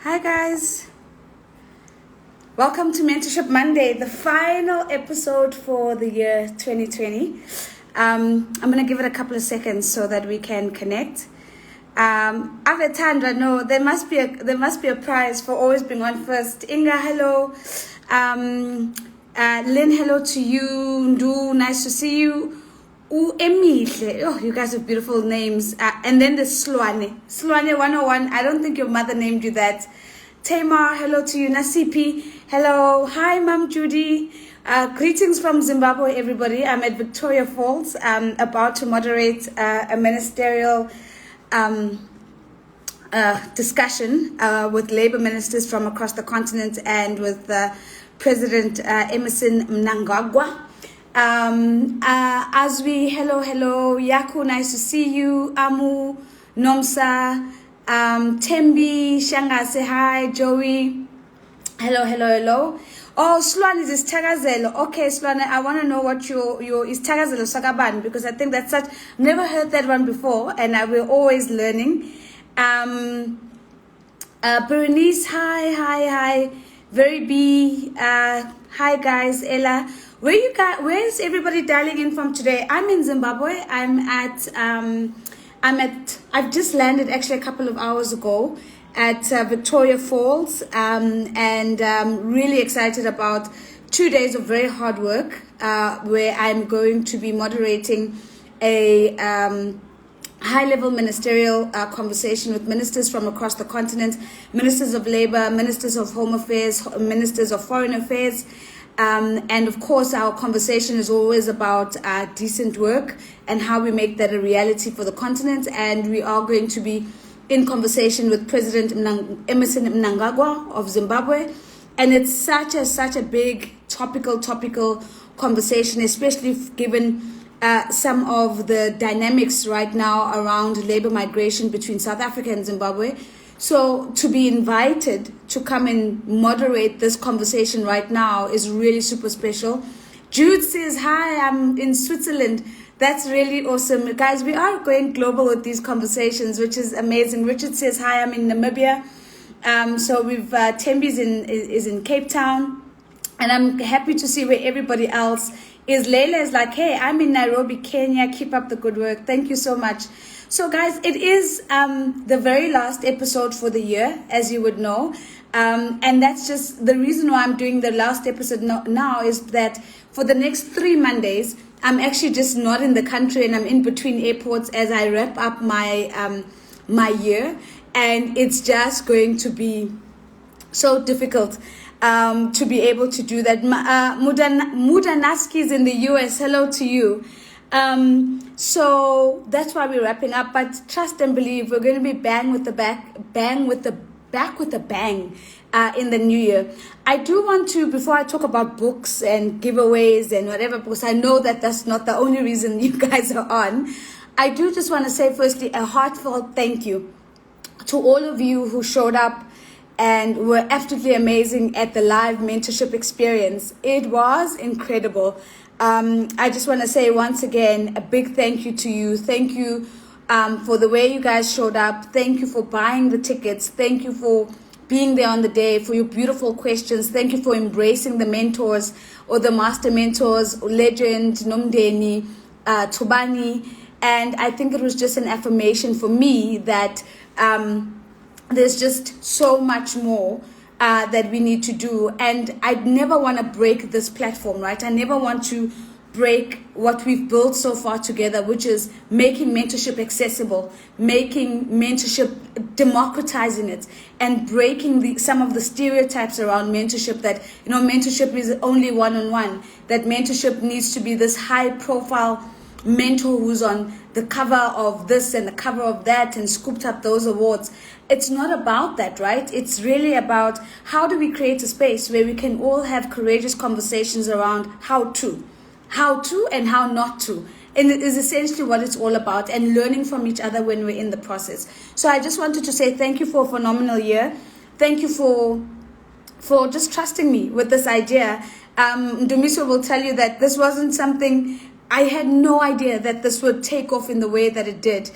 Hi guys, welcome to Mentorship Monday, the final episode for the year 2020. I'm gonna give it a couple of seconds so that we can connect. Avetandra, no, there must be a prize for always being on first. Inga, hello. Lynn, hello to you. Ndu, nice to see you. Emihle, oh, you guys have beautiful names. And then the Slwane 101. I don't think your mother named you that. Tamar, hello to you. Nasipi, hello. Hi, Mom Judy. Greetings from Zimbabwe, everybody. I'm at Victoria Falls. I'm about to moderate a ministerial discussion with labor ministers from across the continent and with President Emerson Mnangagwa. Hello, Yaku, nice to see you. Amu, Nomsa, Tembi, Shanga, say hi. Joey, hello. Oh, Slwane is Tagazelo. Okay, Slwane, I want to know what your is Tagazelo Sagaban, because I think that's such, never heard that one before, and we're always learning. Berenice, hi. Very B, hi guys. Ella, where's everybody dialing in from today? I'm in Zimbabwe. I've just landed actually a couple of hours ago at Victoria Falls, and really excited about 2 days of very hard work, where I'm going to be moderating a high-level ministerial conversation with ministers from across the continent, ministers of labor, ministers of home affairs, ministers of foreign affairs. And of course, our conversation is always about decent work and how we make that a reality for the continent. And we are going to be in conversation with President Emerson Mnangagwa of Zimbabwe. And it's such a big topical conversation, especially given some of the dynamics right now around labor migration between South Africa and Zimbabwe. So to be invited to come and moderate this conversation right now is really super special. Jude says, hi, I'm in Switzerland. That's really awesome. Guys, we are going global with these conversations, which is amazing. Richard says, hi, I'm in Namibia. So we've, Tembi is in Cape Town. And I'm happy to see where everybody else is. Leila is like, hey, I'm in Nairobi, Kenya. Keep up the good work. Thank you so much. So guys, it is the very last episode for the year, as you would know. And that's just the reason why I'm doing the last episode now is that for the next 3 Mondays, I'm actually just not in the country and I'm in between airports as I wrap up my my year. And it's just going to be so difficult to be able to do that. Mudanaski is in the US. Hello to you. So that's why we're wrapping up. But trust and believe, we're going to be back with a bang in the new year. I do want to, before I talk about books and giveaways and whatever, because I know that that's not the only reason you guys are on. I do just want to say, firstly, a heartfelt thank you to all of you who showed up and were absolutely amazing at the live mentorship experience. It was incredible. I just want to say once again, a big thank you to you. Thank you for the way you guys showed up. Thank you for buying the tickets. Thank you for being there on the day, for your beautiful questions. Thank you for embracing the mentors or the master mentors, Legend, Nomdeni, Tubani. And I think it was just an affirmation for me that there's just so much more that we need to do. And I never want to break this platform, right? I never want to break what we've built so far together, which is making mentorship accessible, making mentorship, democratizing it, and breaking some of the stereotypes around mentorship that, mentorship is only one-on-one, that mentorship needs to be this high-profile mentor who's on the cover of this and the cover of that and scooped up those awards. It's not about that, right? It's really about how do we create a space where we can all have courageous conversations around how to and how not to. And it is essentially what it's all about, and learning from each other when we're in the process. So I just wanted to say thank you for a phenomenal year. Thank you for just trusting me with this idea. Dumiso will tell you that this wasn't something, I had no idea that this would take off in the way that it did.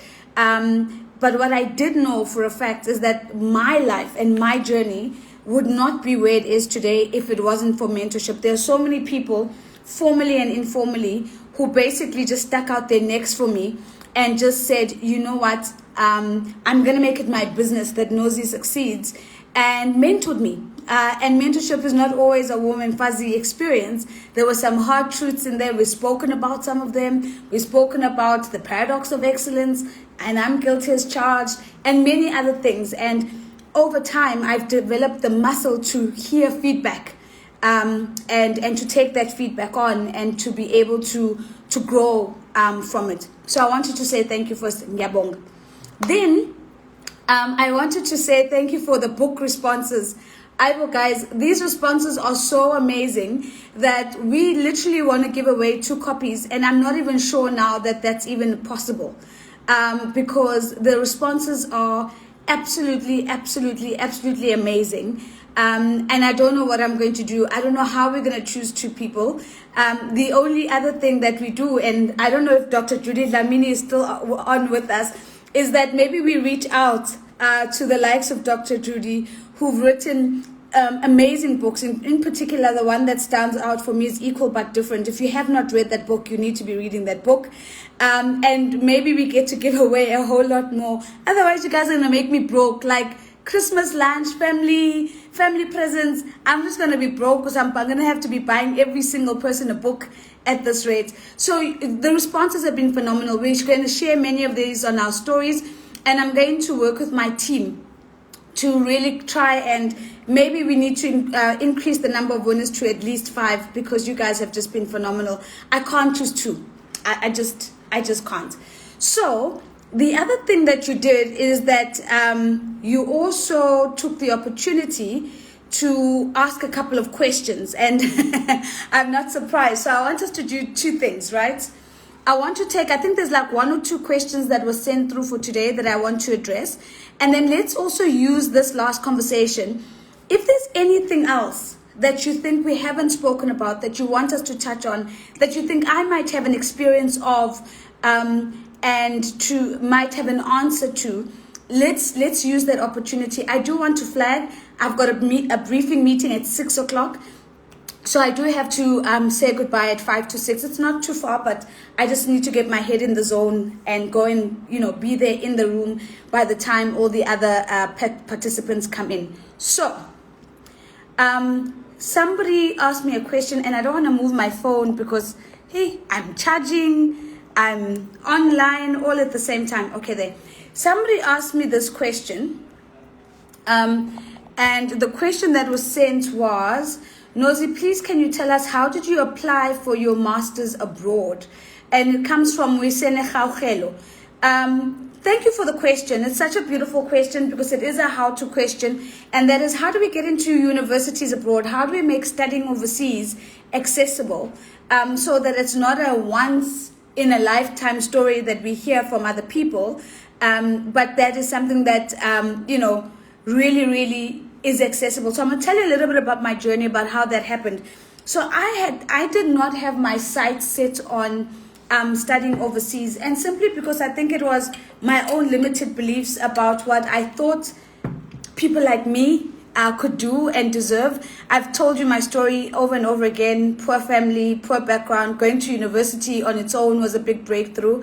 But what I did know for a fact is that my life and my journey would not be where it is today if it wasn't for mentorship. There are so many people, formally and informally, who basically just stuck out their necks for me and just said, you know what, I'm going to make it my business that Nosy succeeds, and mentored me. And mentorship is not always a warm and fuzzy experience. There were some hard truths in there. We've spoken about some of them. We've spoken about the paradox of excellence, and I'm guilty as charged, and many other things. And over time, I've developed the muscle to hear feedback, and to take that feedback on and to be able to grow from it. So I wanted to say thank you first, Ngiyabonga. Then I wanted to say thank you for the book responses. Guys, these responses are so amazing that we literally want to give away 2 copies, and I'm not even sure now that that's even possible, because the responses are absolutely amazing. And I don't know what I'm going to do. I don't know how we're going to choose 2 people. The only other thing that we do, and I don't know if Dr. Judy Lamini is still on with us, is that maybe we reach out to the likes of Dr. Judy, who've written amazing books. In particular, the one that stands out for me is Equal But Different. If you have not read that book, you need to be reading that book. And maybe we get to give away a whole lot more. Otherwise, you guys are going to make me broke. Like Christmas lunch, family presents. I'm just going to be broke because I'm going to have to be buying every single person a book at this rate. So the responses have been phenomenal. We're going to share many of these on our stories. And I'm going to work with my team to really try, and maybe we need to increase the number of winners to at least 5, because you guys have just been phenomenal. I can't choose 2. I just can't. So the other thing that you did is that you also took the opportunity to ask a couple of questions, and I'm not surprised. So I want us to do 2 things, right? I want to take, I think there's like 1 or 2 questions that were sent through for today that I want to address. And then let's also use this last conversation. If there's anything else that you think we haven't spoken about, that you want us to touch on, that you think I might have an experience of, and might have an answer to, let's use that opportunity. I do want to flag, I've got a briefing meeting at 6 o'clock. So I do have to say goodbye at 5 to 6. It's not too far, but I just need to get my head in the zone and go and, be there in the room by the time all the other participants come in. So somebody asked me a question, and I don't want to move my phone because, hey, I'm charging, I'm online, all at the same time. Okay, there. Somebody asked me this question, and the question that was sent was, Nosy, please can you tell us how did you apply for your master's abroad? And it comes from Wisene Gaugelo. Thank you for the question. It's such a beautiful question because it is a how-to question. And that is, how do we get into universities abroad? How do we make studying overseas accessible so that it's not a once-in-a-lifetime story that we hear from other people, but that is something that, really is accessible. So I'm going to tell you a little bit about my journey, about how that happened. So I did not have my sights set on studying overseas, and simply because I think it was my own limited beliefs about what I thought people like me could do and deserve. I've told you my story over and over again. Poor family, poor background. Going to university on its own was a big breakthrough.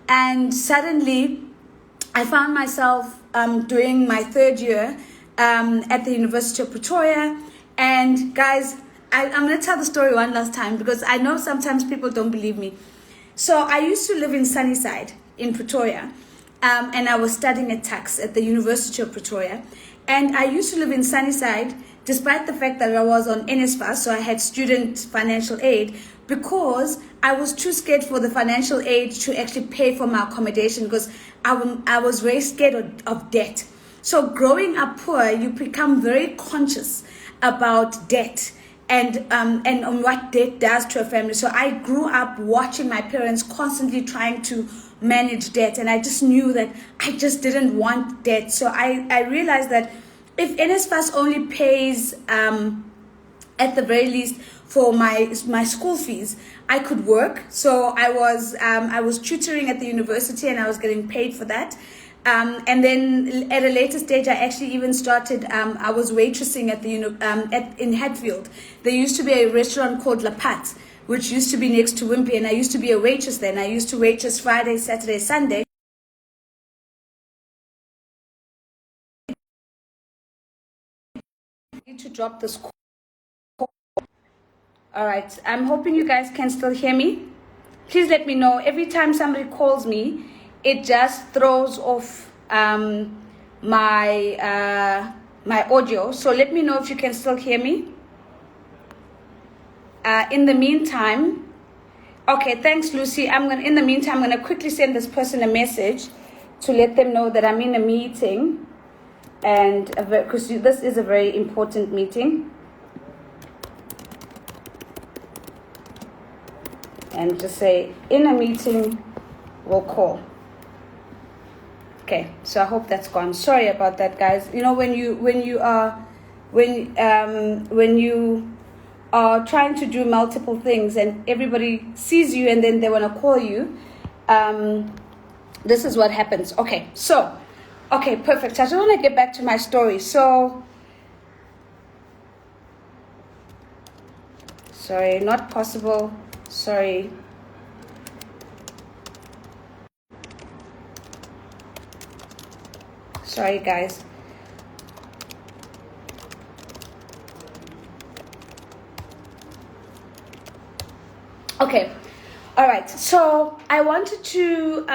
And suddenly I found myself doing my 3rd year at the University of Pretoria. And guys, I'm going to tell the story one last time because I know sometimes people don't believe me. So I used to live in Sunnyside in Pretoria, and I was studying at tax at the University of Pretoria. And I used to live in Sunnyside despite the fact that I was on NSFAS, so I had student financial aid, because I was too scared for the financial aid to actually pay for my accommodation, because I was very scared of debt. So growing up poor, you become very conscious about debt and on what debt does to a family. So I grew up watching my parents constantly trying to manage debt, and I just knew that I just didn't want debt. So I realized that if NSFAS only pays at the very least for my school fees, I could work. So I was tutoring at the university, and I was getting paid for that. And then at a later stage, I actually even started, I was waitressing at in Hatfield. There used to be a restaurant called La Pat, which used to be next to Wimpy, and I used to be a waitress there, and I used to waitress Friday, Saturday, Sunday. I need to drop this call. All right, I'm hoping you guys can still hear me. Please let me know. Every time somebody calls me, it just throws off my audio. So let me know if you can still hear me. In the meantime, okay, thanks, Lucy. In the meantime, I'm gonna quickly send this person a message to let them know that I'm in a meeting, and because this is a very important meeting. And just say, in a meeting, we'll call. Okay, so I hope that's gone. Sorry about that, guys. You know, when you are trying to do multiple things and everybody sees you and then they want to call you, this is what happens. Okay, so, okay, perfect. I just want to get back to my story. So, sorry, not possible. Sorry. Sorry, guys. Okay. All right. So I wanted to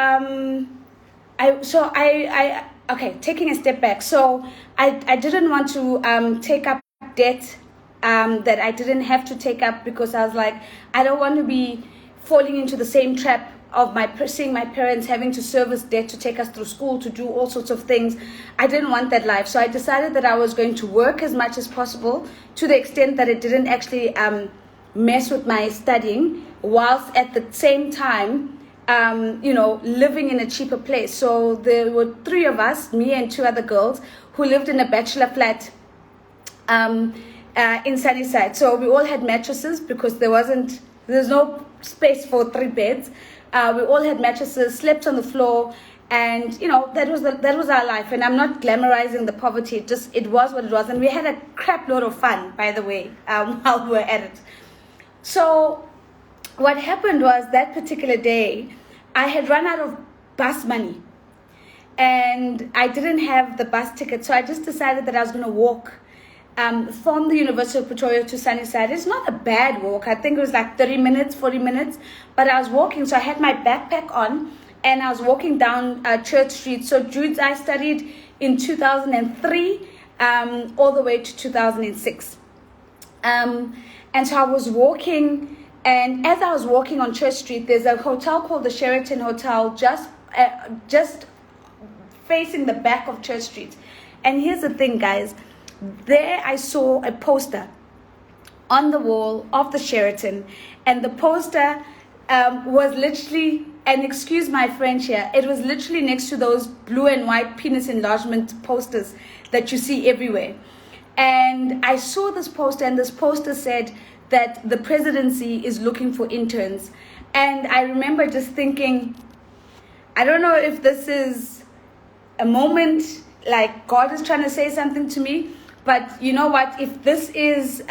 okay, taking a step back. So I didn't want to take up debt that I didn't have to take up, because I was like, I don't want to be falling into the same trap of seeing my parents having to service debt to take us through school, to do all sorts of things. I didn't want that life. So I decided that I was going to work as much as possible, to the extent that it didn't actually mess with my studying, whilst at the same time living in a cheaper place. So there were 3 of us, me and 2 other girls, who lived in a bachelor flat in Sunnyside. So we all had mattresses, because there's no space for 3 beds. We all had mattresses, slept on the floor, and that was our life. And I'm not glamorizing the poverty; it was what it was. And we had a crap load of fun, by the way, while we were at it. So what happened was, that particular day, I had run out of bus money, and I didn't have the bus ticket. So I just decided that I was going to walk from the University of Pretoria to Sunnyside. It's not a bad walk. I think it was like 30 minutes, 40 minutes. But I was walking, so I had my backpack on, and I was walking down Church Street. So Jude's, I studied in 2003 all the way to 2006. And so I was walking, and as I was walking on Church Street, there's a hotel called the Sheraton Hotel just facing the back of Church Street. And here's the thing, guys. There I saw a poster on the wall of the Sheraton, and the poster was literally, and excuse my French here, it was literally next to those blue and white penis enlargement posters that you see everywhere. And I saw this poster, and this poster said that the presidency is looking for interns. And I remember just thinking, I don't know if this is a moment like God is trying to say something to me. But you know what? If this is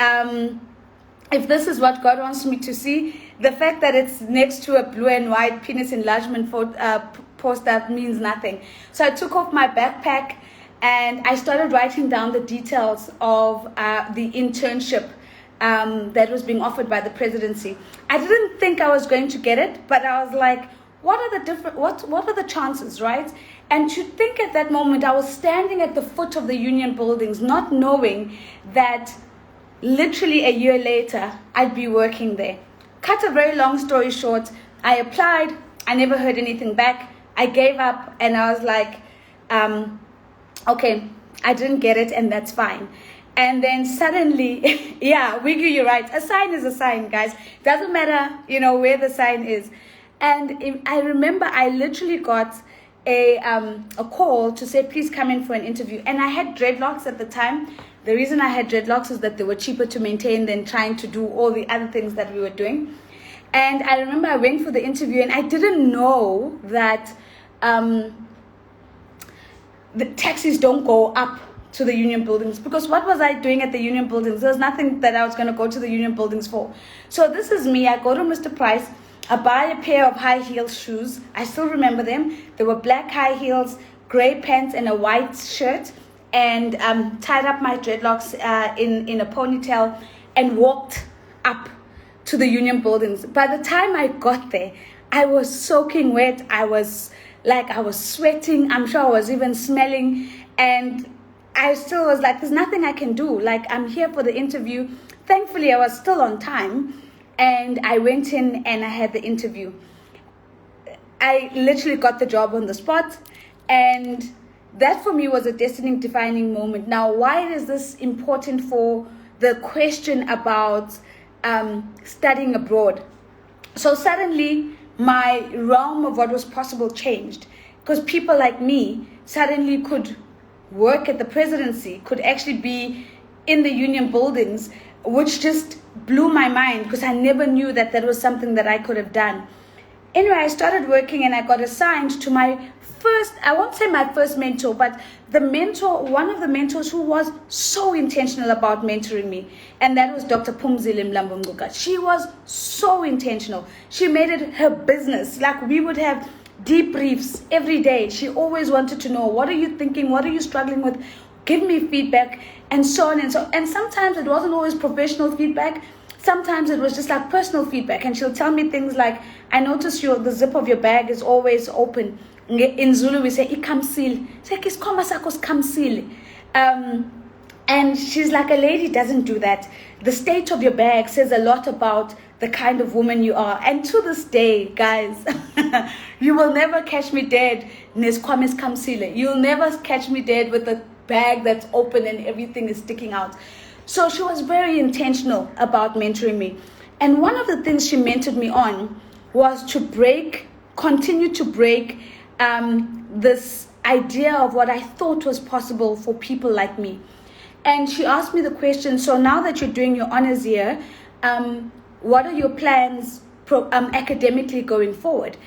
what God wants me to see, the fact that it's next to a blue and white penis enlargement poster means nothing. So I took off my backpack and I started writing down the details of the internship that was being offered by the presidency. I didn't think I was going to get it, but I was like, what are the chances, right? And to think at that moment, I was standing at the foot of the union buildings, not knowing that literally a year later, I'd be working there. Cut a very long story short, I applied, I never heard anything back. I gave up, and I was like, okay, I didn't get it, and that's fine. And then suddenly, yeah, Wiggy, you're right. A sign is a sign, guys. Doesn't matter, where the sign is. And I remember I literally got a call to say, please come in for an interview. And I had dreadlocks at the time. The reason I had dreadlocks is that they were cheaper to maintain than trying to do all the other things that we were doing. And I remember I went for the interview, and I didn't know that the taxis don't go up to the union buildings, because what was I doing at the union buildings? There was nothing that I was going to go to the union buildings for. So this is me. I go to Mr. Price. I buy a pair of high heel shoes. I still remember them. They were black high heels, gray pants, and a white shirt, and tied up my dreadlocks in a ponytail and walked up to the union buildings. By the time I got there, I was soaking wet. I was sweating. I'm sure I was even smelling, and I still was like, there's nothing I can do. Like, I'm here for the interview. Thankfully, I was still on time, and I went in and I had the interview. I literally got the job on the spot, and that for me was a destiny-defining moment. Now, why is this important for the question about studying abroad? So suddenly, my realm of what was possible changed, because people like me suddenly could work at the presidency, could actually be in the union buildings, which just blew my mind, because I never knew that that was something that I could have done. Anyway, I started working and I got assigned to my first, I won't say my first mentor, but the mentor, one of the mentors who was so intentional about mentoring me, and that was Dr. Pumzile Mlambo. She was so intentional. She made it her business. Like, we would have debriefs every day. She always wanted to know, what are you thinking? What are you struggling with? Give me feedback, and so on and so on. And sometimes it wasn't always professional feedback. Sometimes it was just like personal feedback. And she'll tell me things like, I notice the zip of your bag is always open. In Zulu, we say, ikamsil. And she's like, a lady doesn't do that. The state of your bag says a lot about the kind of woman you are. And to this day, guys, you will never catch me dead. You'll never catch me dead with a bag that's open and everything is sticking out. So she was very intentional about mentoring me. And one of the things she mentored me on was to continue to break this idea of what I thought was possible for people like me. And she asked me the question, so now that you're doing your honors year, what are your plans academically going forward?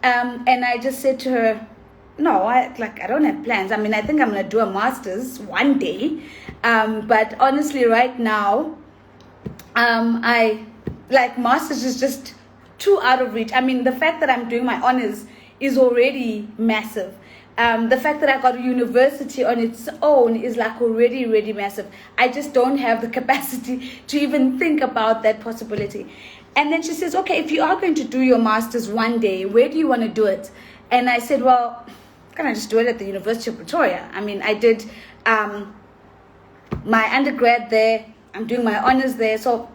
And I just said to her, no, I don't have plans. I mean, I think I'm going to do a master's one day. But honestly, right now, master's is just too out of reach. I mean, the fact that I'm doing my honors is already massive. The fact that I got a university on its own is already massive. I just don't have the capacity to even think about that possibility. And then she says, okay, if you are going to do your master's one day, where do you want to do it? And I said, well, can I just do it at the University of Pretoria? I mean, I did my undergrad there. I'm doing my honors there. So,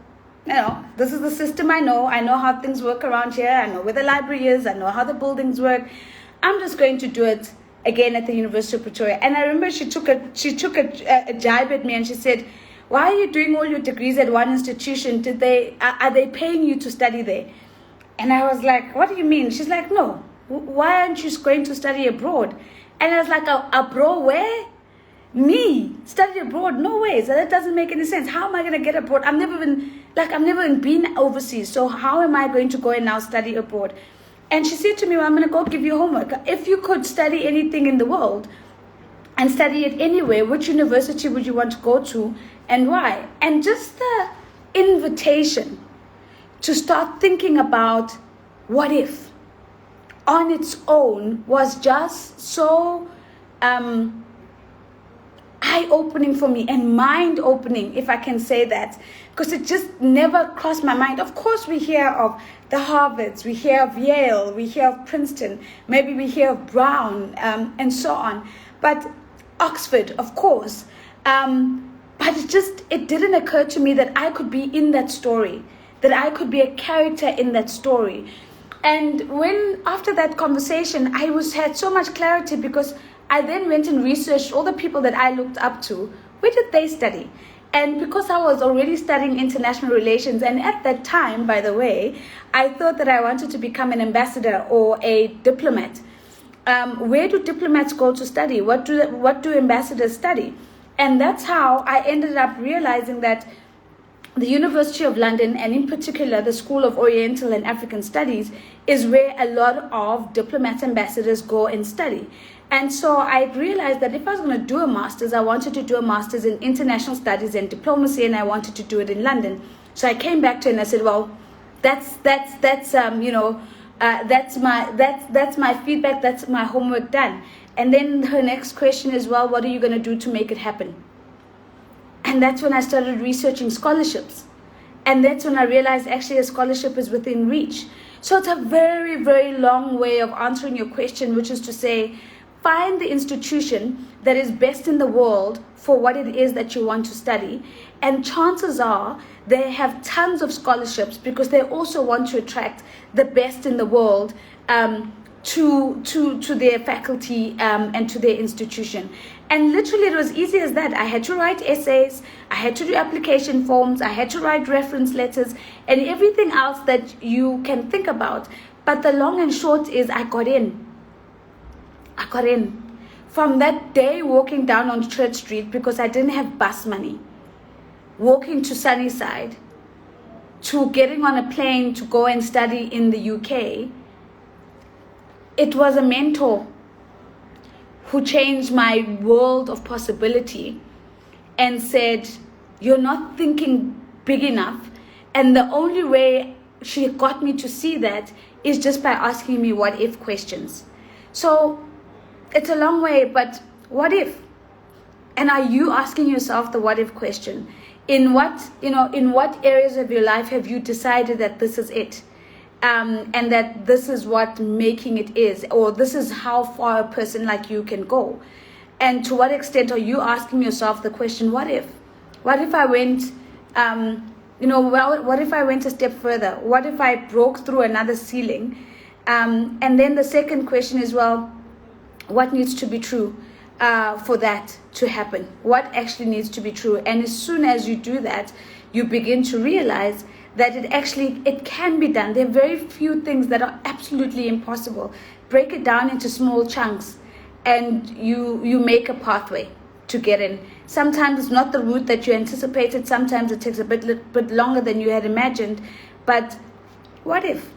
this is the system I know. I know how things work around here. I know where the library is. I know how the buildings work. I'm just going to do it again at the University of Pretoria. And I remember she took a jibe at me, and she said, why are you doing all your degrees at one institution? Are they paying you to study there? And I was like, what do you mean? She's like, no, why aren't you going to study abroad? And I was like, abroad where? Me study abroad? No way. So that doesn't make any sense. How am I going to get abroad? I've never even been overseas. So how am I going to go and now study abroad? And she said to me, well, I'm going to go give you homework. If you could study anything in the world and study it anywhere, which university would you want to go to and why? And just the invitation to start thinking about what if on its own was just so eye-opening for me and mind-opening, if I can say that, because it just never crossed my mind. Of course, we hear of the Harvards, we hear of Yale, we hear of Princeton, maybe we hear of Brown, and so on. But Oxford, of course. But it didn't occur to me that I could be in that story, that I could be a character in that story. And after that conversation, I had so much clarity, because I then went and researched all the people that I looked up to. Where did they study? And because I was already studying international relations, and at that time, by the way, I thought that I wanted to become an ambassador or a diplomat. Where do diplomats go to study? What do ambassadors study? And that's how I ended up realizing that the University of London, and in particular the School of Oriental and African Studies, is where a lot of diplomats, ambassadors go and study. And so I realized that if I was going to do a master's, I wanted to do a master's in international studies and diplomacy, and I wanted to do it in London. So I came back to it and I said, well, that's my feedback, that's my homework done. And then her next question is, well, what are you going to do to make it happen? And that's when I started researching scholarships. And that's when I realized actually a scholarship is within reach. So it's a very, very long way of answering your question, which is to say, find the institution that is best in the world for what it is that you want to study. And chances are they have tons of scholarships because they also want to attract the best in the world to their faculty and to their institution. And literally it was easy as that. I had to write essays, I had to do application forms, I had to write reference letters and everything else that you can think about. But the long and short is I got in. From that day walking down on Church Street because I didn't have bus money, walking to Sunnyside, to getting on a plane to go and study in the UK, it was a mentor who changed my world of possibility and said, you're not thinking big enough. And the only way she got me to see that is just by asking me what if questions. So it's a long way, but what if? And are you asking yourself the what if question? In what areas of your life have you decided that this is it? And that this is what making it is, or this is how far a person like you can go. And to what extent are you asking yourself the question, what if? What if I went, what if I went a step further? What if I broke through another ceiling? And then the second question is, well, what needs to be true for that to happen? What actually needs to be true? And as soon as you do that, you begin to realize that it can be done. There are very few things that are absolutely impossible. Break it down into small chunks and you make a pathway to get in. Sometimes it's not the route that you anticipated. Sometimes it takes a bit longer than you had imagined. But what if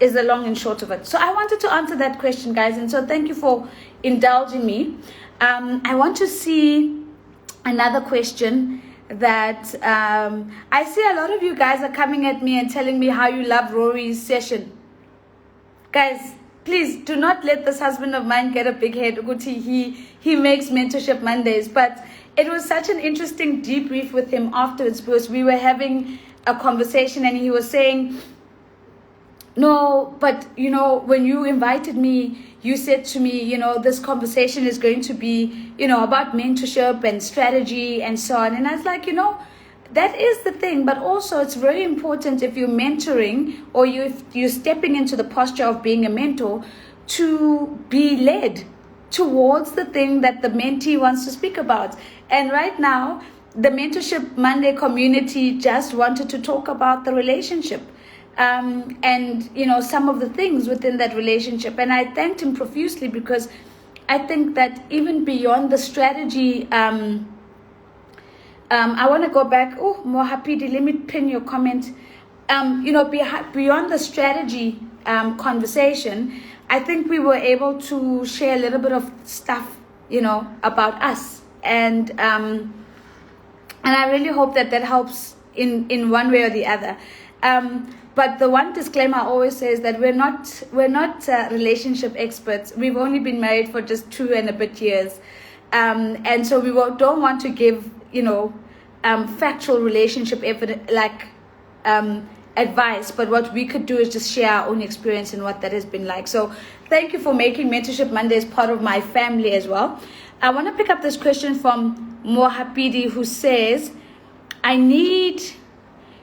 is the long and short of it. So I wanted to answer that question, guys. And so thank you for indulging me. I want to see another question that I see a lot of you guys are coming at me and telling me how you love Rory's session. Guys, please do not let this husband of mine get a big head. He makes Mentorship Mondays, but it was such an interesting debrief with him afterwards because we were having a conversation and he was saying, no, but when you invited me, you said to me, this conversation is going to be, about mentorship and strategy and so on. And I was like, that is the thing. But also it's very important if you're mentoring or if you're stepping into the posture of being a mentor to be led towards the thing that the mentee wants to speak about. And right now, the Mentorship Monday community just wanted to talk about the relationship. And some of the things within that relationship, and I thanked him profusely because I think that even beyond the strategy, I want to go back. Oh, more happy. Let me pin your comment. Beyond the strategy conversation, I think we were able to share a little bit of stuff, about us, and I really hope that helps in one way or the other. But the one disclaimer I always say is that we're not relationship experts. We've only been married for just 2 and a bit years, and so we don't want to give factual relationship advice. But what we could do is just share our own experience and what that has been like. So thank you for making Mentorship Mondays part of my family as well. I want to pick up this question from Mohapidi, who says, I need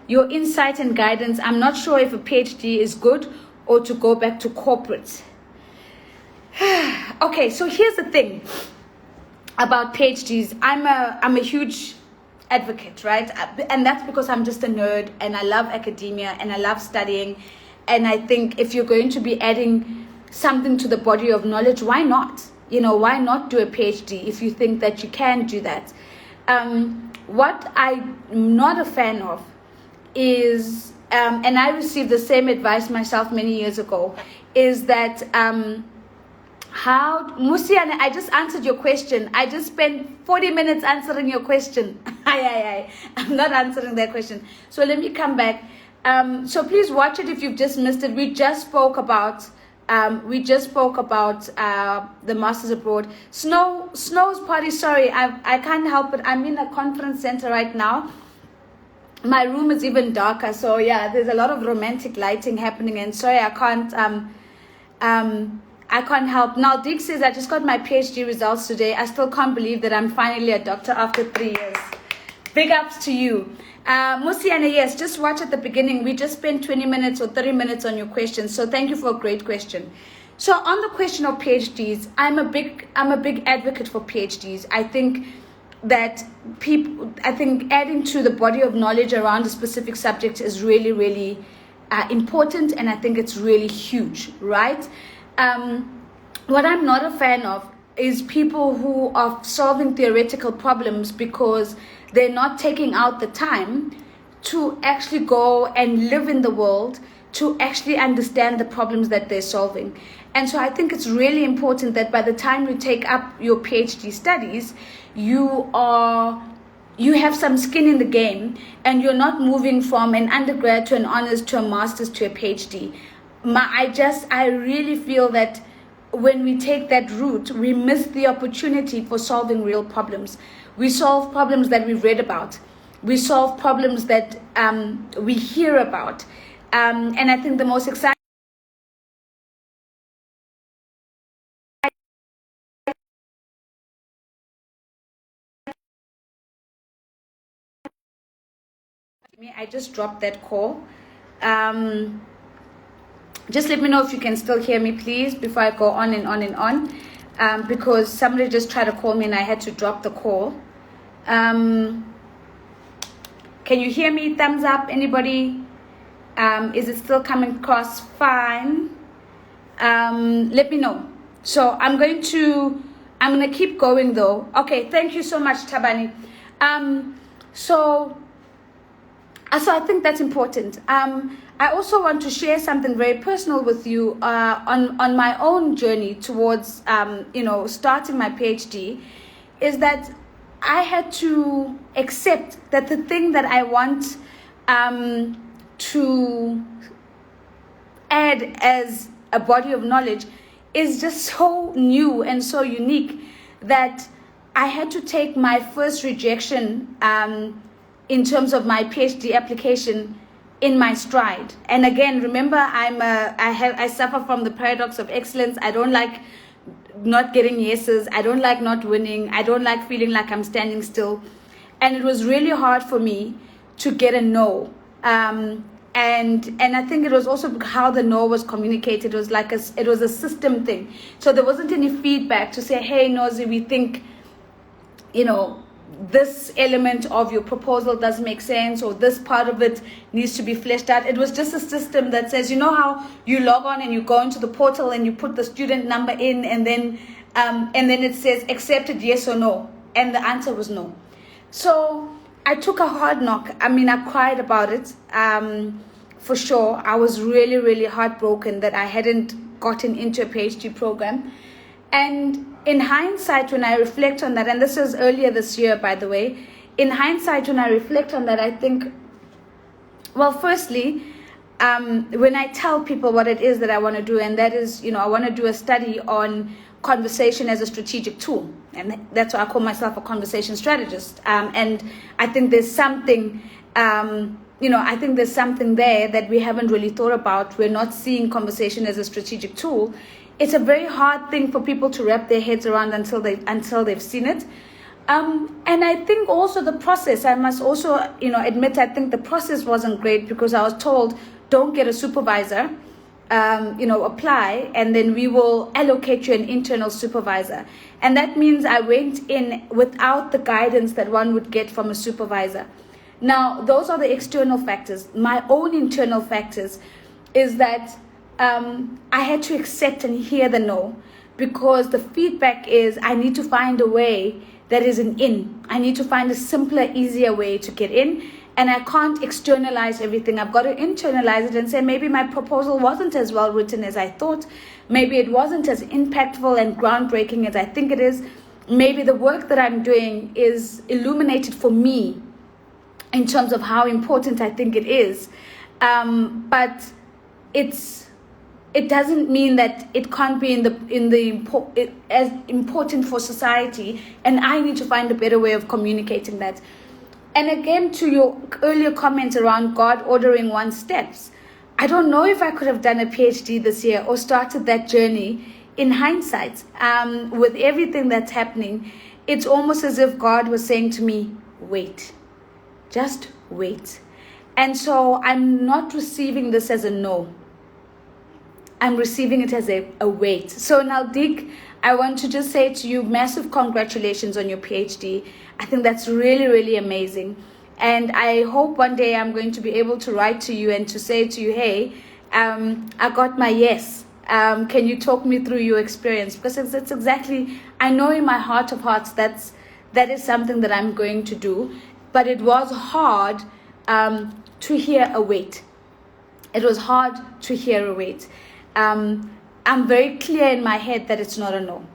your insight and guidance. I'm not sure if a PhD is good or to go back to corporate. Okay, so here's the thing about PhDs. I'm a huge advocate, right? And that's because I'm just a nerd and I love academia and I love studying. And I think if you're going to be adding something to the body of knowledge, why not? Why not do a PhD if you think that you can do that? What I'm not a fan of is, and I received the same advice myself many years ago, is that how, Musiane, I just answered your question. I just spent 40 minutes answering your question. I'm not answering that question. So let me come back. So please watch it if you've just missed it. We just spoke about the Masters Abroad. Snow's party, sorry, I can't help it. I'm in a conference center right now. My room is even darker, so yeah, there's a lot of romantic lighting happening, and sorry, I can't help. Now, Dick says, I just got my PhD results today. I still can't believe that I'm finally a doctor after 3 years. Big ups to you. Musiane, yes, just watch at the beginning. We just spent 20 minutes or 30 minutes on your questions. So thank you for a great question. So on the question of PhDs, I'm a big advocate for PhDs. I think that adding to the body of knowledge around a specific subject is really, really important. And I think it's really huge, right? What I'm not a fan of is people who are solving theoretical problems because they're not taking out the time to actually go and live in the world, to actually understand the problems that they're solving. And so I think it's really important that by the time you take up your PhD studies, you have some skin in the game, and you're not moving from an undergrad to an honors to a master's to a PhD. I really feel that when we take that route, we miss the opportunity for solving real problems. We solve problems that we've read about. We solve problems that we hear about. And I think the most exciting I just dropped that call. Just let me know if you can still hear me, please, before I go on and on and on, because somebody just tried to call me and I had to drop the call. Can you hear me? Thumbs up, anybody? Is it still coming across fine? Let me know. So I'm gonna keep going though. Okay, thank you so much, Tabani. So I think that's important. I also want to share something very personal with you on my own journey towards, starting my PhD, is that I had to accept that the thing that I want to add as a body of knowledge is just so new and so unique that I had to take my first rejection in terms of my PhD application in my stride. And again, remember, I suffer from the paradox of excellence. I don't like not getting yeses. I don't like not winning. I don't like feeling like I'm standing still. And it was really hard for me to get a no. And I think it was also how the no was communicated. It was a system thing. So there wasn't any feedback to say, hey, Nozi, we think, this element of your proposal doesn't make sense, or this part of it needs to be fleshed out. It was just a system that says, you know how you log on and you go into the portal and you put the student number in, and then it says accepted, yes or no, and the answer was no. So I took a hard knock. I mean, I cried about it, for sure. I was really, really heartbroken that I hadn't gotten into a PhD program. And in hindsight, when I reflect on that, and this was earlier this year, by the way, in hindsight, when I reflect on that, I think, well, firstly, when I tell people what it is that I want to do, and that is, I want to do a study on conversation as a strategic tool. And that's why I call myself a conversation strategist. And I think there's something, I think there's something there that we haven't really thought about. We're not seeing conversation as a strategic tool. It's a very hard thing for people to wrap their heads around until they've seen it. And I think also the process, I must also, admit, I think the process wasn't great, because I was told, don't get a supervisor, apply, and then we will allocate you an internal supervisor. And that means I went in without the guidance that one would get from a supervisor. Now, those are the external factors. My own internal factors is that I had to accept and hear the no, because the feedback is I need to find a way that is an in. I need to find a simpler, easier way to get in. And I can't externalize everything. I've got to internalize it and say, maybe my proposal wasn't as well written as I thought. Maybe it wasn't as impactful and groundbreaking as I think it is. Maybe the work that I'm doing is illuminated for me in terms of how important I think it is. But it doesn't mean that it can't be as important for society, and I need to find a better way of communicating that. And again, to your earlier comments around God ordering one's steps, I don't know if I could have done a PhD this year or started that journey in hindsight. With everything that's happening, it's almost as if God was saying to me, wait, just wait. And so I'm not receiving this as a no. I'm receiving it as a wait. So Naldik, I want to just say to you, massive congratulations on your PhD. I think that's really, really amazing. And I hope one day I'm going to be able to write to you and to say to you, hey, I got my yes. Can you talk me through your experience? Because it's exactly, I know in my heart of hearts that is something that I'm going to do. But it was hard to hear a wait. It was hard to hear a wait. I'm very clear in my head that it's not a no.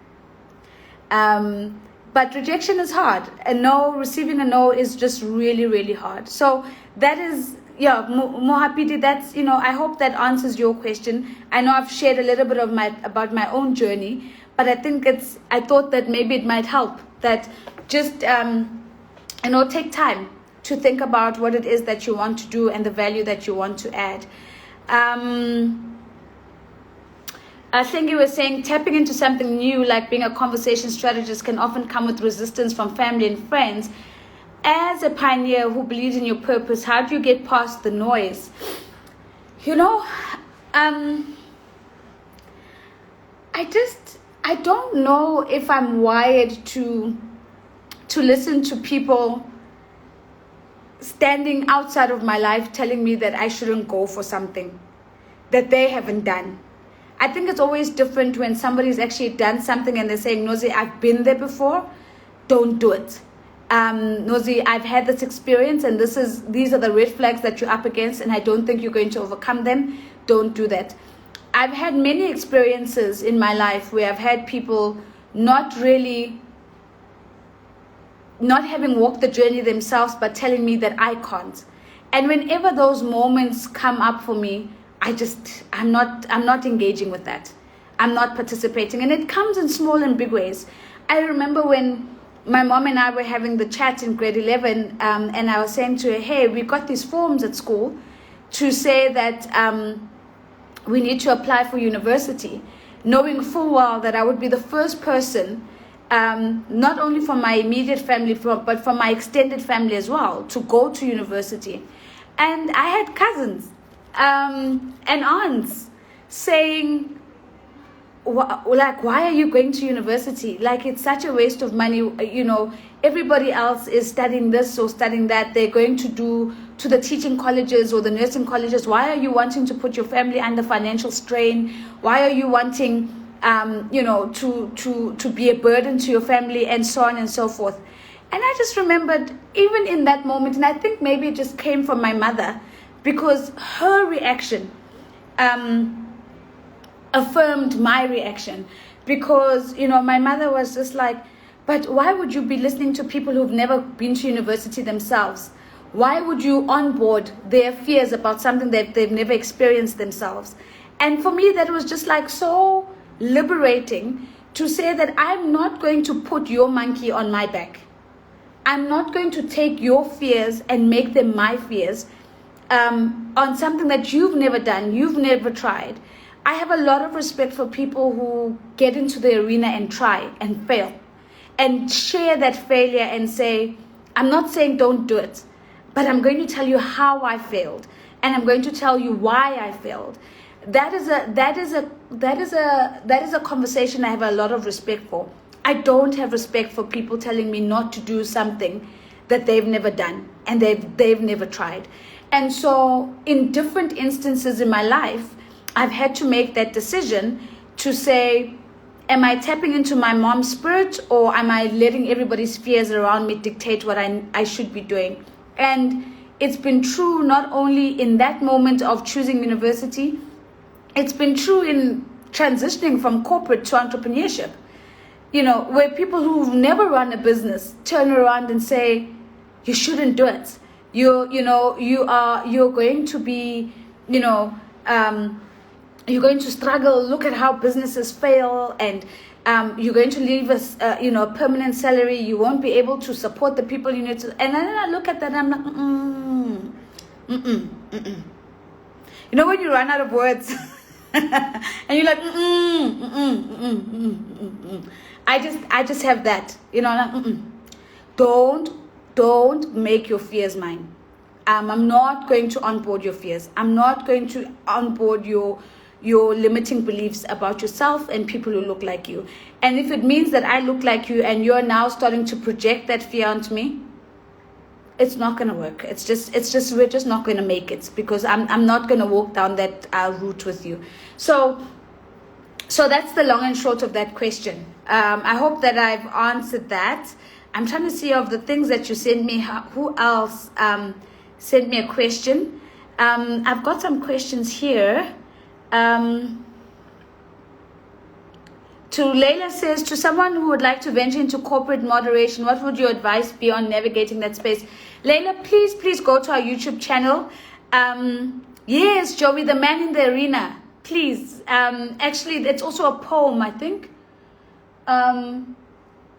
But rejection is hard. Receiving a no is just really, really hard. So that is, Mohapiti, that's, I hope that answers your question. I know I've shared a little bit about my own journey, but I think I thought that maybe it might help that just, take time to think about what it is that you want to do and the value that you want to add. I think you were saying tapping into something new, like being a conversation strategist, can often come with resistance from family and friends. As a pioneer who believes in your purpose, how do you get past the noise? I don't know if I'm wired to listen to people standing outside of my life telling me that I shouldn't go for something that they haven't done. I think it's always different when somebody's actually done something and they're saying, Nozi, I've been there before, don't do it. Nozi, I've had this experience and these are the red flags that you're up against and I don't think you're going to overcome them. Don't do that. I've had many experiences in my life where I've had people not having walked the journey themselves, but telling me that I can't. And whenever those moments come up for me, I'm not engaging with that. I'm not participating. And it comes in small and big ways. I remember when my mom and I were having the chat in grade 11, and I was saying to her, hey, we got these forms at school to say that we need to apply for university, knowing full well that I would be the first person, not only from my immediate family, but from my extended family as well, to go to university. And I had cousins and aunts saying, why are you going to university? Like, it's such a waste of money. Everybody else is studying this or studying that. They're going to the teaching colleges or the nursing colleges. Why are you wanting to put your family under financial strain? Why are you wanting, to be a burden to your family, and so on and so forth? And I just remembered, even in that moment, and I think maybe it just came from my mother, because her reaction affirmed my reaction. Because, my mother was just like, but why would you be listening to people who've never been to university themselves? Why would you onboard their fears about something that they've never experienced themselves? And for me, that was just like so liberating to say that I'm not going to put your monkey on my back. I'm not going to take your fears and make them my fears. On something that you've never done, you've never tried. I have a lot of respect for people who get into the arena and try and fail and share that failure and say, I'm not saying don't do it, but I'm going to tell you how I failed and I'm going to tell you why I failed. That is a conversation I have a lot of respect for. I don't have respect for people telling me not to do something that they've never done and they've never tried. And so in different instances in my life, I've had to make that decision to say, Am I tapping into my mom's spirit, or am I letting everybody's fears around me dictate what I should be doing? And it's been true not only in that moment of choosing university, it's been true in transitioning from corporate to entrepreneurship. Where people who've never run a business turn around and say, you shouldn't do it. You're going to be, you're going to struggle. Look at how businesses fail, and you're going to leave us, a permanent salary. You won't be able to support the people you need to. And then I look at that and I'm like, when you run out of words and you're like, I just have that, like, Don't make your fears mine. I'm not going to onboard your fears. I'm not going to onboard your limiting beliefs about yourself and people who look like you. And if it means that I look like you and you're now starting to project that fear onto me, it's not going to work. It's just we're just not going to make it, because I'm not going to walk down that route with you. So that's the long and short of that question. I hope that I've answered that. I'm trying to see of the things that you sent me, who else sent me a question. I've got some questions here. To Layla says, to someone who would like to venture into corporate moderation, what would your advice be on navigating that space? Layla, please go to our YouTube channel. Yes, Joey, the man in the arena. Please. Actually, it's also a poem, I think.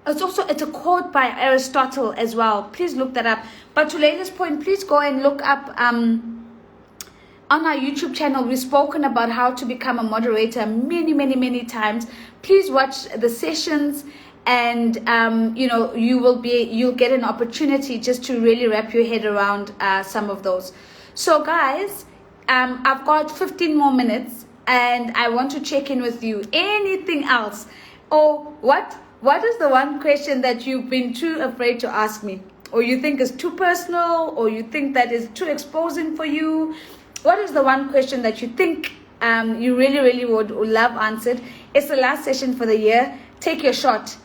It's a quote by Aristotle as well. Please look that up. But to Layla's point, please go and look up on our YouTube channel. We've spoken about how to become a moderator many times. Please watch the sessions, and you'll get an opportunity just to really wrap your head around some of those. So guys, I've got 15 more minutes, and I want to check in with you. Anything else? Or what is the one question that you've been too afraid to ask me, or you think is too personal, or you think that is too exposing for you? What is the one question that you think you really would love answered? It's the last session for the year. Take your shot.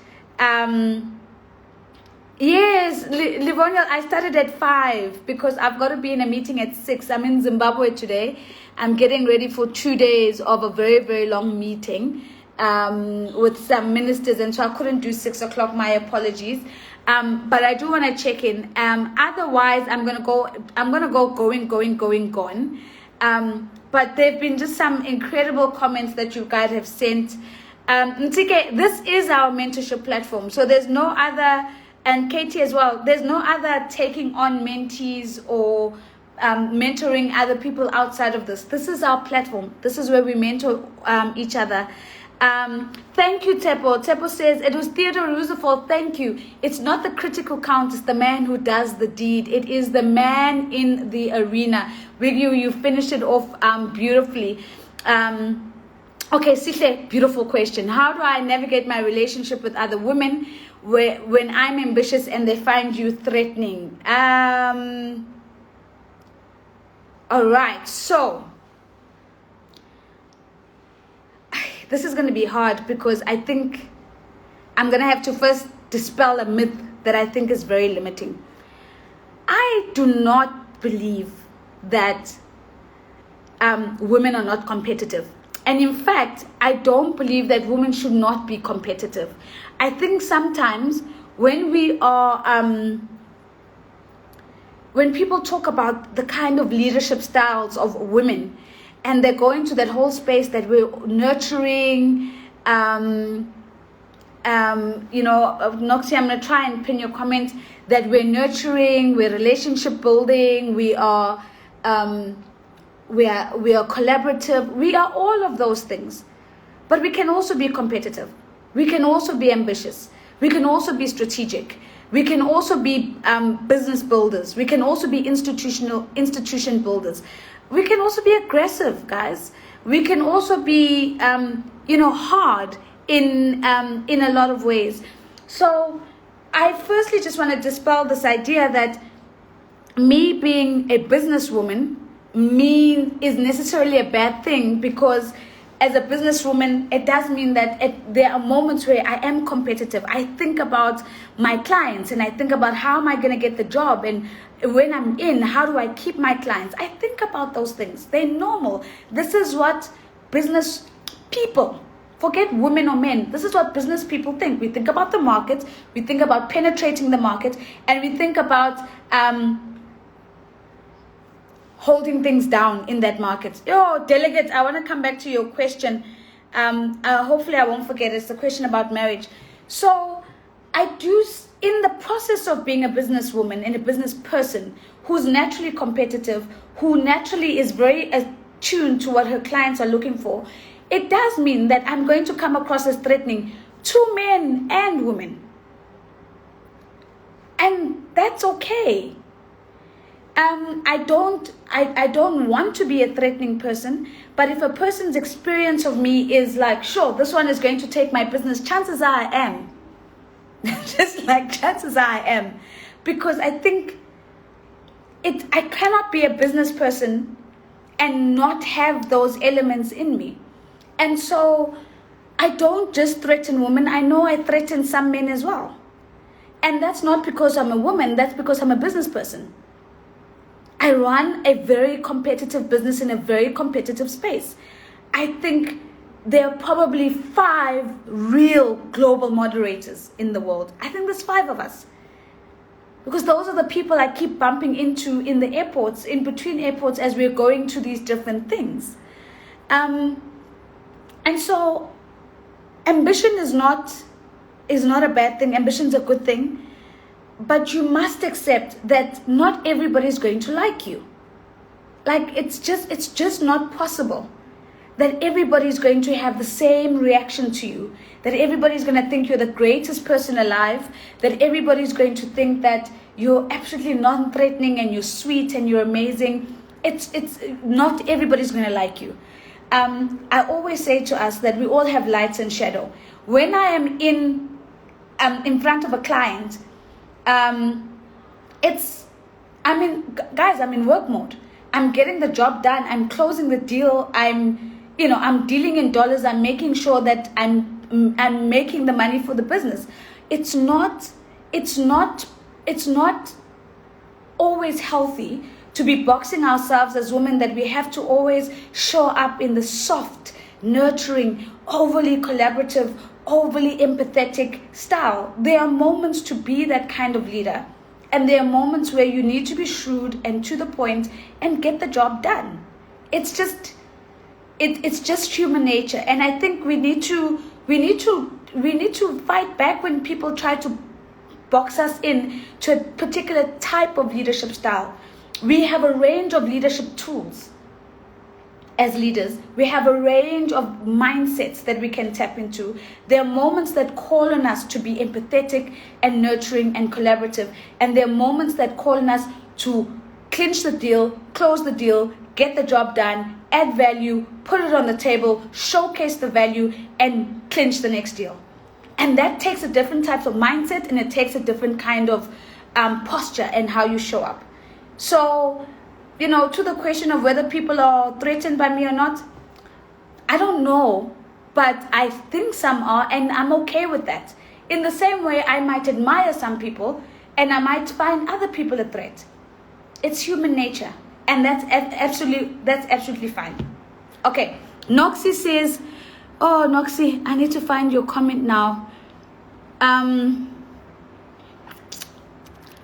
Yes, Livonia, I started at 5 because I've got to be in a meeting at 6. I'm in Zimbabwe today. I'm getting ready for 2 days of a very long meeting with some ministers, and so I couldn't do 6 o'clock. My apologies. But I do want to check in. Otherwise, I'm gonna go going. But there've been just some incredible comments that you guys have sent. Ntike, this is our mentorship platform, so there's no other, and Katie as well. There's no other taking on mentees or mentoring other people outside of this. This is our platform. This is where we mentor each other. Thank you, Tepo. Tepo says, it was Theodore Roosevelt. Thank you. It's not the critical count, it's the man who does the deed. It is the man in the arena. With you finished it off beautifully. Okay, Sihle, beautiful question. How do I navigate my relationship with other women when I'm ambitious and they find you threatening? All right, so this is going to be hard, because I think I'm going to have to first dispel a myth that I think is very limiting. I do not believe that women are not competitive. And in fact, I don't believe that women should not be competitive. I think sometimes when we are, when people talk about the kind of leadership styles of women, and they go into that whole space that we're nurturing, Noxie, I'm going to try and pin your comment, that we're nurturing, we're relationship building, we are collaborative, we are all of those things. But we can also be competitive. We can also be ambitious. We can also be strategic. We can also be business builders. We can also be institution builders. We can also be aggressive, guys. We can also be, hard in a lot of ways. So I firstly just want to dispel this idea that me being a businesswoman is necessarily a bad thing, because as a businesswoman, it does mean that there are moments where I am competitive. I think about my clients and I think about how am I going to get the job, and when I'm in, how do I keep my clients? I think about those things. They're normal. This is what business people, forget women or men, this is what business people think. We think about the market, we think about penetrating the market, and we think about holding things down in that market. Delegate, I want to come back to your question. Hopefully I won't forget. It's the question about marriage. So I do, in the process of being a businesswoman and a business person who's naturally competitive, who naturally is very attuned to what her clients are looking for, it does mean that I'm going to come across as threatening to men and women. And that's okay. I don't want to be a threatening person, but if a person's experience of me is like, sure, this one is going to take my business, chances are I am. Chances are I am. Because I think I cannot be a business person and not have those elements in me. And so I don't just threaten women. I know I threaten some men as well. And that's not because I'm a woman, that's because I'm a business person. I run a very competitive business in a very competitive space. I think there are probably 5 real global moderators in the world. I think there's 5 of us. Because those are the people I keep bumping into in the airports, in between airports, as we're going to these different things. And so ambition is not a bad thing. Ambition's a good thing. But you must accept that not everybody is going to like you. Like, it's just not possible that everybody is going to have the same reaction to you, that everybody is going to think you're the greatest person alive, that everybody is going to think that you're absolutely non-threatening and you're sweet and you're amazing. It's not everybody's going to like you. I always say to us that we all have lights and shadow. When I am in front of a client, I'm in work mode. I'm getting the job done. I'm closing the deal. I'm dealing in dollars. I'm making sure that I'm making the money for the business. It's not always healthy to be boxing ourselves as women, that we have to always show up in the soft, nurturing, overly collaborative, overly empathetic style. There are moments to be that kind of leader, and there are moments where you need to be shrewd and to the point and get the job done. It's just human nature, and I think we need to fight back when people try to box us in to a particular type of leadership style. We have a range of leadership tools. As leaders, we have a range of mindsets that we can tap into. There are moments that call on us to be empathetic and nurturing and collaborative. And there are moments that call on us to clinch the deal, close the deal, get the job done, add value, put it on the table, showcase the value, and clinch the next deal. And that takes a different type of mindset, and it takes a different kind of posture and how you show up. So, to the question of whether people are threatened by me or not, I don't know, but I think some are, and I'm okay with that. In the same way, I might admire some people, and I might find other people a threat. It's human nature, and that's absolutely fine. Okay, Noxie says, oh, Noxie, I need to find your comment now.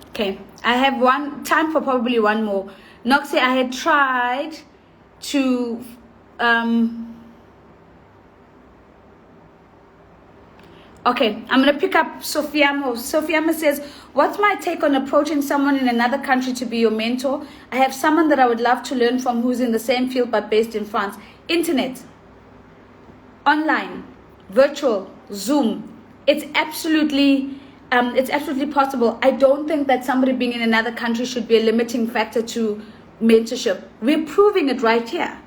Okay, I have time for probably one more. Noxie, I had tried to okay, I'm going to pick up Sofiamo. Sofiamo says, what's my take on approaching someone in another country to be your mentor? I have someone that I would love to learn from who's in the same field but based in France. Internet, online, virtual, Zoom. It's absolutely possible. I don't think that somebody being in another country should be a limiting factor to mentorship. We're proving it right here.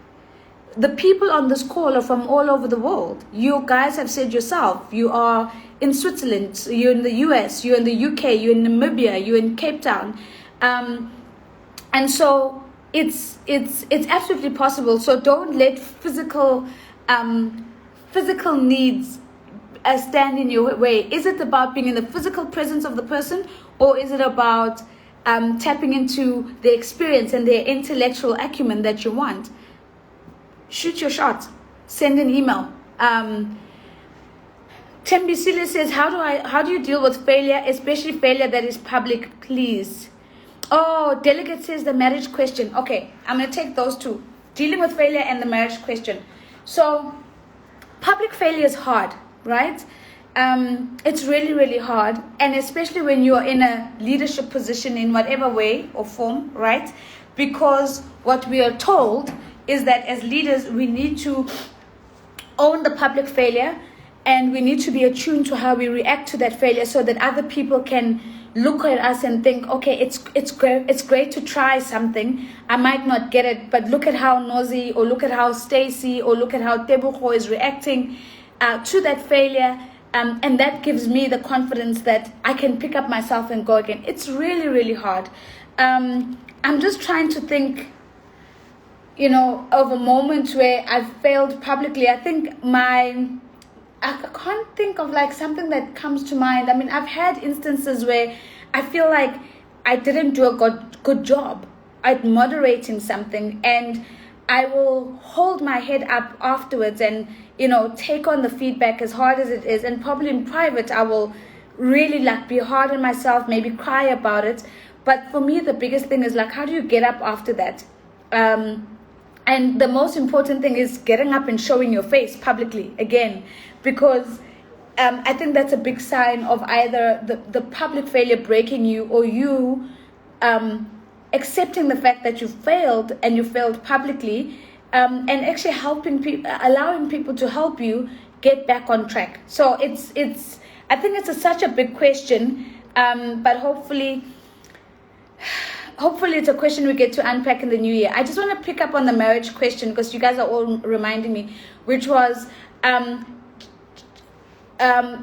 The people on this call are from all over the world. You guys have said yourself, you are in Switzerland, you're in the US, you're in the UK, you're in Namibia, you're in Cape Town. And so it's absolutely possible. So don't let physical physical needs stand in your way? Is it about being in the physical presence of the person, or is it about tapping into the experience and their intellectual acumen that you want? Shoot your shot. Send an email. Tembisile says, how do you deal with failure, especially failure that is public, please? Oh, Delegate says the marriage question. Okay, I'm going to take those two. Dealing with failure and the marriage question. So, public failure is hard, right? It's really, really hard. And especially when you're in a leadership position in whatever way or form, right? Because what we are told is that as leaders, we need to own the public failure, and we need to be attuned to how we react to that failure so that other people can look at us and think, okay, it's great to try something. I might not get it, but look at how Nozi, or look at how Stacy, or look at how Tebucho is reacting to that failure. And that gives me the confidence that I can pick up myself and go again. It's really, really hard. I'm just trying to think, of a moment where I've failed publicly. I think I can't think of like something that comes to mind. I mean, I've had instances where I feel like I didn't do a good job at moderating something, and I will hold my head up afterwards and, take on the feedback as hard as it is. And probably in private, I will really be hard on myself, maybe cry about it. But for me, the biggest thing is how do you get up after that? And the most important thing is getting up and showing your face publicly again, because I think that's a big sign of either the public failure breaking you, or you accepting the fact that you failed, and you failed publicly, and actually allowing people to help you get back on track. So I think it's such a big question, but hopefully it's a question we get to unpack in the new year. I just want to pick up on the marriage question, because you guys are all reminding me, which was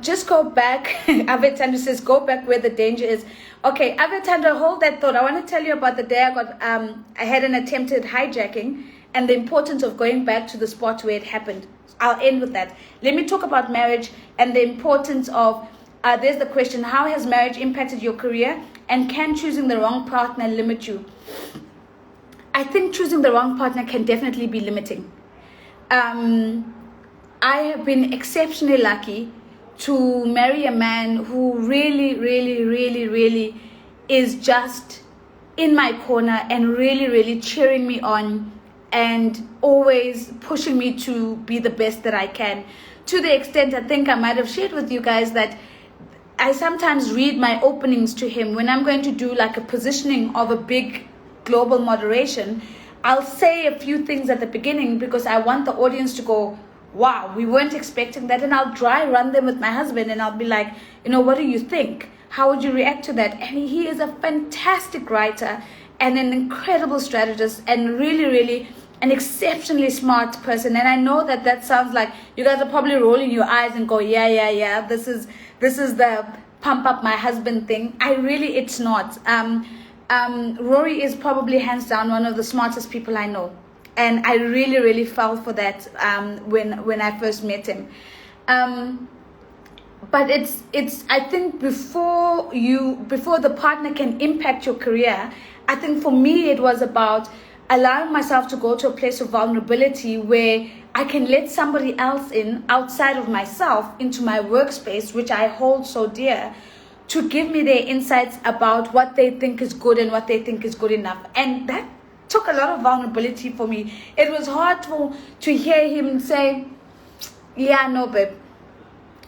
just go back. Avetandra says, go back where the danger is. Okay, Avetandra, hold that thought. I want to tell you about the day I had an attempted hijacking, and the importance of going back to the spot where it happened. I'll end with that. Let me talk about marriage and the importance of, there's the question, how has marriage impacted your career, and can choosing the wrong partner limit you? I think choosing the wrong partner can definitely be limiting. I have been exceptionally lucky to marry a man who really, really, really, really is just in my corner and really, really cheering me on and always pushing me to be the best that I can. To the extent, I think I might have shared with you guys that I sometimes read my openings to him when I'm going to do a positioning of a big global moderation. I'll say a few things at the beginning because I want the audience to go, wow, we weren't expecting that. And I'll dry run them with my husband, and I'll be like, what do you think? How would you react to that? And he is a fantastic writer and an incredible strategist, and really, really an exceptionally smart person. And I know that sounds like you guys are probably rolling your eyes and go, yeah, this is the pump up my husband thing. It's not. Rory is probably hands down one of the smartest people I know. And I really, really fell for that when I first met him. But it's I think before the partner can impact your career, I think for me it was about allowing myself to go to a place of vulnerability where I can let somebody else in outside of myself into my workspace, which I hold so dear, to give me their insights about what they think is good and what they think is good enough. And that took a lot of vulnerability for me. It was hard to hear him say, yeah, no, babe,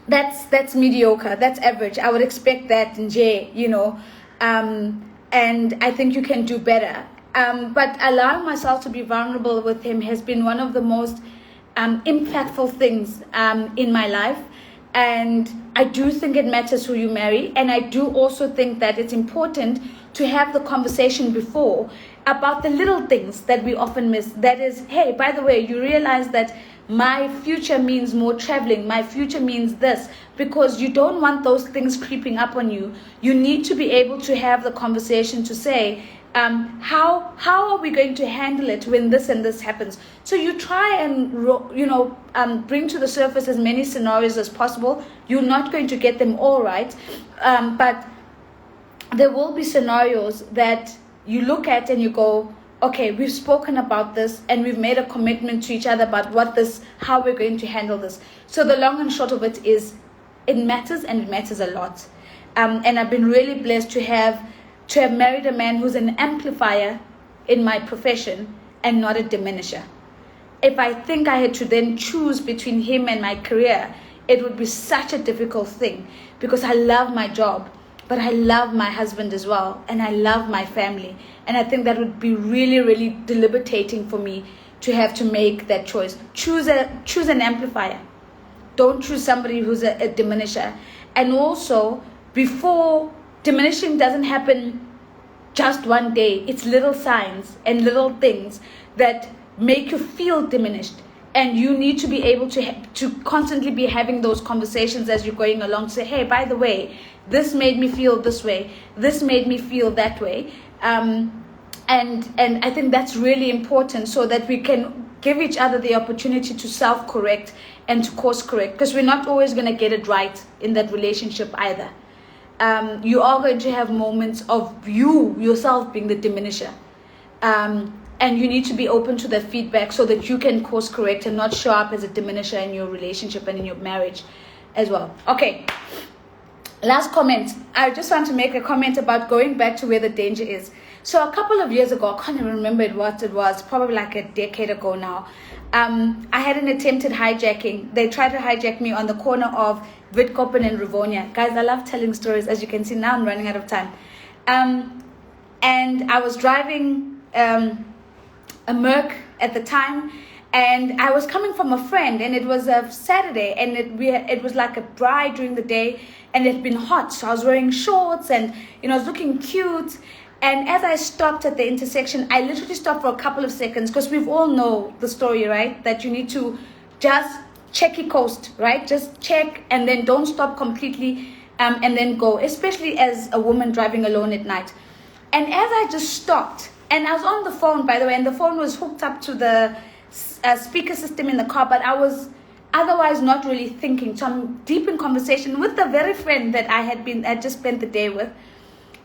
that's mediocre, that's average. I would expect that in J, and I think you can do better. But allowing myself to be vulnerable with him has been one of the most impactful things in my life. And I do think it matters who you marry. And I do also think that it's important to have the conversation before about the little things that we often miss. That is, hey, by the way, you realize that my future means more traveling, my future means this, because you don't want those things creeping up on you. You need to be able to have the conversation to say, how are we going to handle it when this and this happens? So you try and bring to the surface as many scenarios as possible. You're not going to get them all right, but there will be scenarios that you look at and you go, okay, we've spoken about this and we've made a commitment to each other about how we're going to handle this. So the long and short of it is, it matters, and it matters a lot. And I've been really blessed to have married a man who's an amplifier in my profession and not a diminisher. If I think I had to then choose between him and my career, it would be such a difficult thing, because I love my job, but I love my husband as well, and I love my family. And I think that would be really, really debilitating for me to have to make that choice. Choose an amplifier. Don't choose somebody who's a diminisher. And also, before, diminishing doesn't happen just one day. It's little signs and little things that make you feel diminished. And you need to be able to constantly be having those conversations as you're going along. Say, hey, by the way, this made me feel this way. This made me feel that way. And I think that's really important, so that we can give each other the opportunity to self-correct and to course correct, because we're not always going to get it right in that relationship either. You are going to have moments of yourself being the diminisher. And you need to be open to that feedback so that you can course correct and not show up as a diminisher in your relationship and in your marriage as well. Okay. Last comment. I just want to make a comment about going back to where the danger is. So a couple of years ago, I can't even remember what it was, probably like a decade ago now, I had an attempted hijacking. They tried to hijack me on the corner of Witkoppen and Rivonia. Guys, I love telling stories. As you can see, now I'm running out of time. And I was driving a Merc at the time, and I was coming from a friend, and it was a Saturday, and it was like a dry during the day, and it had been hot, so I was wearing shorts, and I was looking cute. And as I stopped at the intersection, I literally stopped for a couple of seconds, because we all know the story, right? That you need to just check your coast, right? Just check, and then don't stop completely, and then go, especially as a woman driving alone at night. And as I just stopped, and I was on the phone, by the way, and the phone was hooked up to the speaker system in the car, but I was otherwise not really thinking. So I'm deep in conversation with the very friend that I just spent the day with.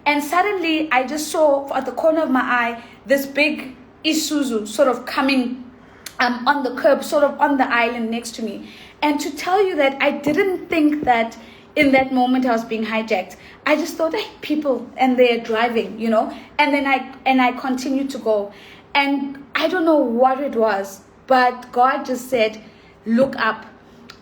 And suddenly I just saw at the corner of my eye this big Isuzu sort of coming on the curb, sort of on the island next to me. And to tell you that I didn't think that in that moment I was being hijacked. I just thought, hey, people, and they're driving, and then I continued to go. And I don't know what it was, but God just said, look up.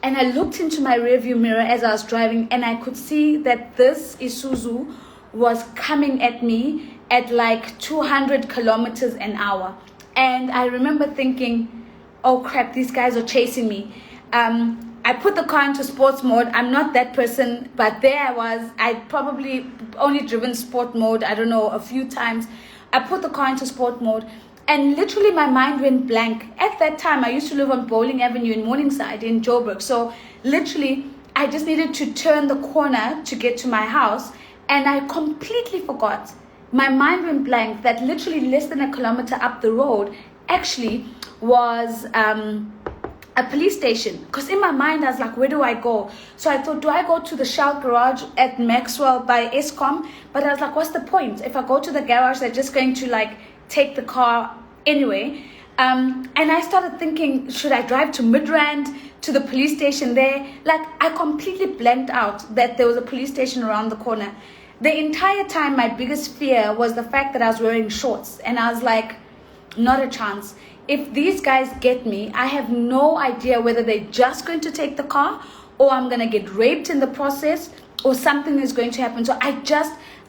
And I looked into my rearview mirror as I was driving, and I could see that this Isuzu was coming at me at like 200 kilometers an hour. And I remember thinking, oh crap, these guys are chasing me. I put the car into sports mode. I'm not that person, but there I was. I'd probably only driven sport mode, I don't know, a few times. I put the car into sport mode, and literally my mind went blank. At that time, I used to live on Bowling Avenue in Morningside in Joburg. So literally, I just needed to turn the corner to get to my house, and I completely forgot. My mind went blank that literally less than a kilometer up the road actually was a police station. Because in my mind, I was like, where do I go? So I thought, do I go to the Shell garage at Maxwell by Eskom? But I was like, what's the point? If I go to the garage, they're just going to take the car anyway. And I started thinking, should I drive to Midrand, to the police station there? I completely blanked out that there was a police station around the corner. The entire time, my biggest fear was the fact that I was wearing shorts. And I was like, not a chance. If these guys get me, I have no idea whether they're just going to take the car, or I'm going to get raped in the process, or something is going to happen. So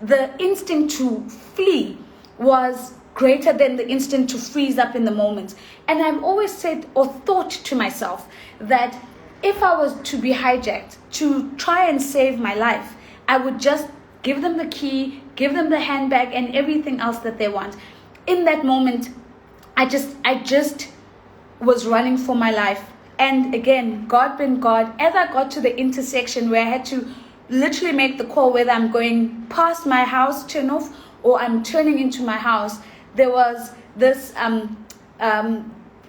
the instinct to flee was greater than the instinct to freeze up in the moment. And I've always said or thought to myself that if I was to be hijacked to try and save my life, I would just give them the key, give them the handbag, and everything else that they want. In that moment, I just was running for my life. And again, God being God, as I got to the intersection where I had to literally make the call whether I'm going past my house, turn off, or I'm turning into my house, there was this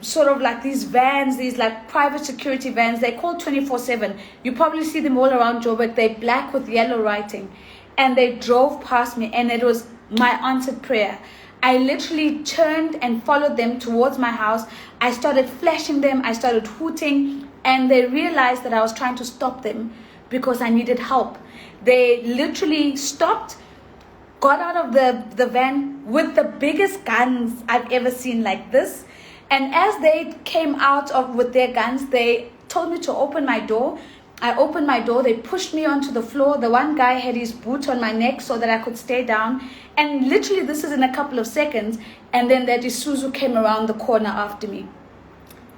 sort of like these vans, these like private security vans. They're called 24/7. You probably see them all around Joburg. They're black with yellow writing. And they drove past me, and it was my answered prayer. I literally turned and followed them towards my house. I started flashing them. I started hooting, and they realized that I was trying to stop them because I needed help. They literally stopped, got out of the van with the biggest guns I've ever seen like this. And as they came out with their guns, they told me to open my door. I opened my door. They pushed me onto the floor. The one guy had his boot on my neck so that I could stay down. And literally, this is in a couple of seconds. And then that Isuzu came around the corner after me.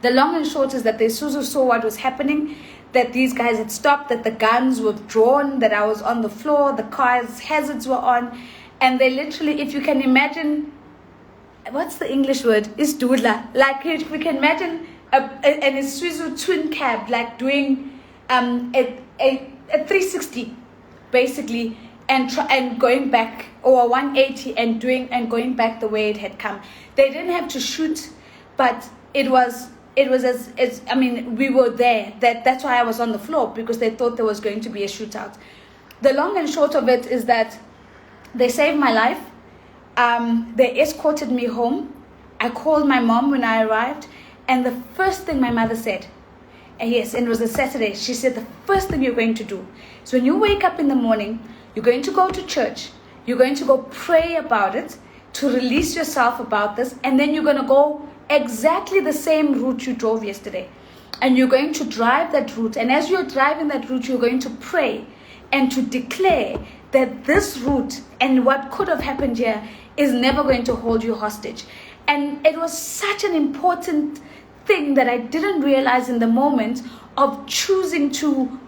The long and short is that the Isuzu saw what was happening, that these guys had stopped, that the guns were drawn, that I was on the floor, the car's hazards were on. And they literally, if you can imagine, what's the English word? Is doodla. Like, if we can imagine an Isuzu twin cab, like doing a 360 basically, and going back, or a 180 and going back the way it had come. They didn't have to shoot, but it was as I mean, we were there. That's why I was on the floor, because they thought there was going to be a shootout. The long and short of it is that they saved my life. They escorted me home. I called my mom when I arrived, and the first thing my mother said, and yes, and it was a Saturday, she said, the first thing you're going to do is when you wake up in the morning, you're going to go to church, you're going to go pray about it, to release yourself about this, and then you're going to go exactly the same route you drove yesterday. And you're going to drive that route, and as you're driving that route, you're going to pray and to declare that this route and what could have happened here is never going to hold you hostage. And it was such an important thing that I didn't realize in the moment of choosing to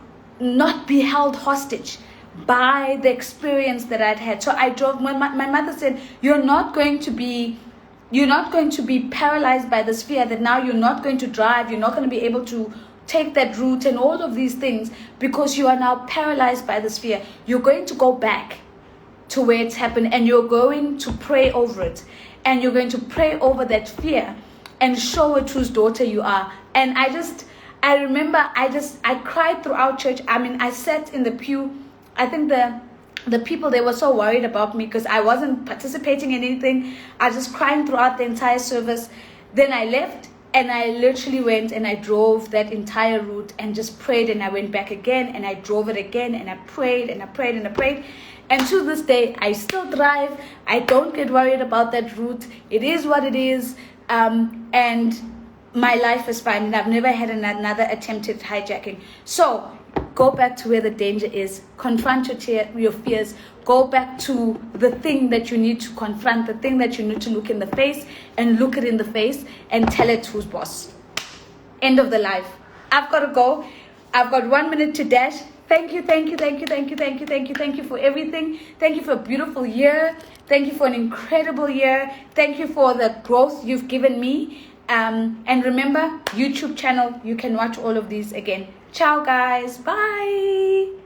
not be held hostage by the experience that I'd had. So I drove. My mother said, you're not going to be paralyzed by this fear that now you're not going to drive, you're not going to be able to take that route and all of these things, because you are now paralyzed by this fear. You're going to go back to where it's happened, and you're going to pray over it, and you're going to pray over that fear and show it whose daughter you are. And I remember I cried throughout church. I mean, I sat in the pew. I think the people, they were so worried about me because I wasn't participating in anything. I was just crying throughout the entire service. Then I left, and I literally went and I drove that entire route and just prayed, and I went back again and I drove it again, and I prayed and I prayed and I prayed. And to this day, I still drive. I don't get worried about that route. It is what it is. And my life is fine, and I've never had another attempted hijacking. So go back to where the danger is. Confront your fears. Go back to the thing that you need to confront, the thing that you need to look in the face, and look it in the face and tell it who's boss. End of the life. I've got to go. I've got 1 minute to dash. Thank you for everything. Thank you for a beautiful year. Thank you for an incredible year. Thank you for the growth you've given me. And remember, YouTube channel, you can watch all of these again. Ciao guys. Bye.